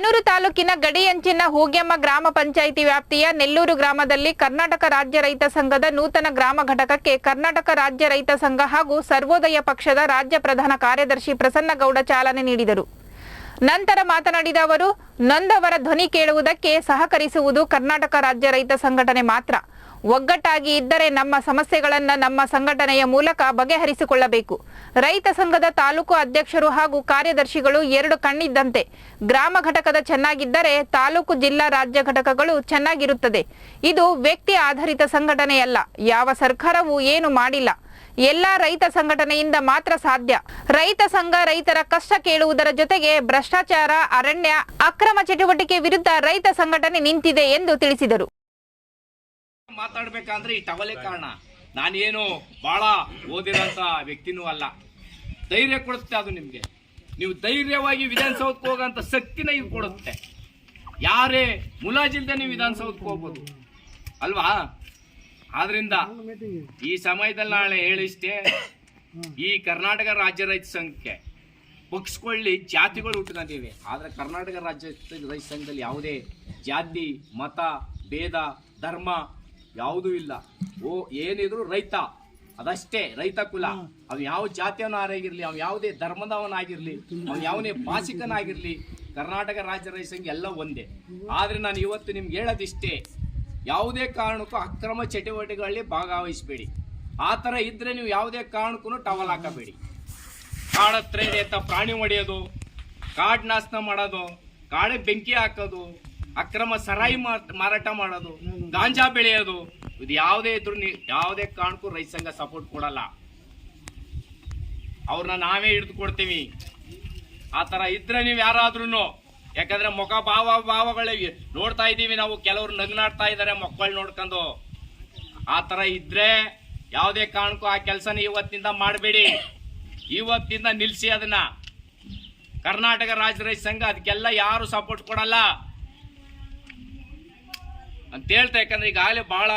ಹನೂರು ತಾಲೂಕಿನ ಗಡಿಯಂಚಿನ ಹೂಗ್ಯಮ್ಮ ಗ್ರಾಮ ಪಂಚಾಯಿತಿ ವ್ಯಾಪ್ತಿಯ ನೆಲ್ಲೂರು ಗ್ರಾಮದಲ್ಲಿ ಕರ್ನಾಟಕ ರಾಜ್ಯ ರೈತ ಸಂಘದ ನೂತನ ಗ್ರಾಮ ಘಟಕಕ್ಕೆ ಕರ್ನಾಟಕ ರಾಜ್ಯ ರೈತ ಸಂಘ ಹಾಗೂ ಸರ್ವೋದಯ ಪಕ್ಷದ ರಾಜ್ಯ ಪ್ರಧಾನ ಕಾರ್ಯದರ್ಶಿ ಪ್ರಸನ್ನಗೌಡ ಚಾಲನೆ ನೀಡಿದರು. ನಂತರ ಮಾತನಾಡಿದ ಅವರು, ನೊಂದವರ ಧ್ವನಿ ಕೇಳುವುದಕ್ಕೆ ಸಹಕರಿಸುವುದು ಕರ್ನಾಟಕ ರಾಜ್ಯ ರೈತ ಸಂಘಟನೆ ಮಾತ್ರ. ಒಗ್ಗಟ್ಟಾಗಿ ಇದ್ದರೆ ನಮ್ಮ ಸಮಸ್ಯೆಗಳನ್ನು ನಮ್ಮ ಸಂಘಟನೆಯ ಮೂಲಕ ಬಗೆಹರಿಸಿಕೊಳ್ಳಬೇಕು. ರೈತ ಸಂಘದ ತಾಲೂಕು ಅಧ್ಯಕ್ಷರು ಹಾಗೂ ಕಾರ್ಯದರ್ಶಿಗಳು ಎರಡು ಕಣ್ಣಿದ್ದಂತೆ. ಗ್ರಾಮ ಘಟಕದ ಚೆನ್ನಾಗಿದ್ದರೆ ತಾಲೂಕು ಜಿಲ್ಲಾ ರಾಜ್ಯ ಘಟಕಗಳು ಚೆನ್ನಾಗಿರುತ್ತದೆ. ಇದು ವ್ಯಕ್ತಿ ಆಧಾರಿತ ಸಂಘಟನೆಯಲ್ಲ. ಯಾವ ಸರ್ಕಾರವೂ ಏನು ಮಾಡಿಲ್ಲ. ಎಲ್ಲ ರೈತ ಸಂಘಟನೆಯಿಂದ ಮಾತ್ರ ಸಾಧ್ಯ. ರೈತ ಸಂಘ ರೈತರ ಕಷ್ಟ ಕೇಳುವುದರ ಜೊತೆಗೆ ಭ್ರಷ್ಟಾಚಾರ, ಅರಣ್ಯ, ಅಕ್ರಮ ಚಟುವಟಿಕೆ ವಿರುದ್ಧ ರೈತ ಸಂಘಟನೆ ನಿಂತಿದೆ ಎಂದು ತಿಳಿಸಿದರು. ಮಾತಾಡ್ಬೇಕಂದ್ರೆ ಈ ಟವಲೆ ಕಾರಣ. ನಾನೇನು ಬಹಳ ಓದಿರೋಂಥ ವ್ಯಕ್ತಿನೂ ಅಲ್ಲ. ಧೈರ್ಯ ಕೊಡುತ್ತೆ ಅದು ನಿಮ್ಗೆ. ನೀವು ಧೈರ್ಯವಾಗಿ ವಿಧಾನಸೌಧಕ್ಕೆ ಹೋಗೋಂಥ ಶಕ್ತಿನ ಇದು ಕೊಡುತ್ತೆ. ಯಾರೇ ಮುಲಾಜಿಲ್ದೆ ನೀವು ವಿಧಾನಸೌಧಕ್ಕೆ ಹೋಗ್ಬೋದು ಅಲ್ವಾ? ಆದ್ರಿಂದ ಈ ಸಮಯದಲ್ಲಿ ನಾಳೆ ಹೇಳಿಷ್ಟೇ, ಈ ಕರ್ನಾಟಕ ರಾಜ್ಯ ರೈತ ಸಂಘಕ್ಕೆ ಪಕ್ಷಕೊಳ್ಳಿ ಜಾತಿಗಳು ಹುಟ್ಕೊಂಡಿವೆ. ಆದ್ರೆ ಕರ್ನಾಟಕ ರಾಜ್ಯ ರೈತ ಸಂಘದಲ್ಲಿ ಯಾವುದೇ ಜಾತಿ, ಮತ, ಭೇದ, ಧರ್ಮ ಯಾವುದೂ ಇಲ್ಲ. ಏನಿದ್ರು ರೈತ, ಅದಷ್ಟೇ ರೈತ ಕುಲ. ಅವ್ ಯಾವ ಜಾತಿಯವನಾಗಿರ್ಲಿ, ಅವ್ ಯಾವುದೇ ಧರ್ಮದವನಾಗಿರ್ಲಿ, ಅವ್ ಯಾವನೇ ಭಾಷಿಕನಾಗಿರ್ಲಿ, ಕರ್ನಾಟಕ ರಾಜ್ಯ ರೈತ ಸಂಘ ಎಲ್ಲ ಒಂದೇ. ಆದ್ರೆ ನಾನು ಇವತ್ತು ನಿಮ್ಗೆ ಹೇಳೋದಿಷ್ಟೇ, ಯಾವುದೇ ಕಾರಣಕ್ಕೂ ಅಕ್ರಮ ಚಟುವಟಿಕೆಗಳಲ್ಲಿ ಭಾಗವಹಿಸಬೇಡಿ. ಆ ಥರ ಇದ್ರೆ ನೀವು ಯಾವುದೇ ಕಾರಣಕ್ಕೂ ಟವಲ್ ಹಾಕಬೇಡಿ. ಕಾಡತ್ರ ಇದೆ ಅಂತ ಪ್ರಾಣಿ ಹೊಡೆಯೋದು, ಕಾಡ್ ನಾಶನ ಮಾಡೋದು, ಕಾಡೆ ಬೆಂಕಿ ಹಾಕೋದು, ಅಕ್ರಮ ಸರಾಯಿ ಮಾರಾಟ ಮಾಡೋದು, ಗಾಂಜಾ ಬೆಳೆಯೋದು, ಇದು ಯಾವುದೇ ಇದ್ರು ಯಾವುದೇ ಕಾರಣಕ್ಕೂ ರೈತ ಸಂಘ ಸಪೋರ್ಟ್ ಕೊಡಲ್ಲ. ಅವ್ರನ್ನ ನಾವೇ ಹಿಡಿದು ಕೊಡ್ತೀವಿ. ಆ ಥರ ಇದ್ರೆ ನೀವು ಯಾರಾದ್ರೂ, ಯಾಕಂದ್ರೆ ಮುಖ ಭಾವಗಳಿಗೆ ನೋಡ್ತಾ ಇದ್ದೀವಿ ನಾವು. ಕೆಲವರು ನಗ್ನಾಡ್ತಾ ಇದ್ದಾರೆ ಮಕ್ಕಳು ನೋಡ್ಕೊಂಡು. ಆ ಥರ ಇದ್ರೆ ಯಾವುದೇ ಕಾರಣಕ್ಕೂ ಆ ಕೆಲಸನ ಇವತ್ತಿನಿಂದ ಮಾಡಬೇಡಿ. ಇವತ್ತಿಂದ ನಿಲ್ಲಿಸಿ ಅದನ್ನ. ಕರ್ನಾಟಕ ರಾಜ್ಯ ರೈತ ಸಂಘ ಅದಕ್ಕೆಲ್ಲ ಯಾರು ಸಪೋರ್ಟ್ ಕೊಡಲ್ಲ ಅಂತ ಹೇಳ್ತಾ. ಯಾಕಂದ್ರೆ ಈಗಾಗಲೇ ಬಹಳ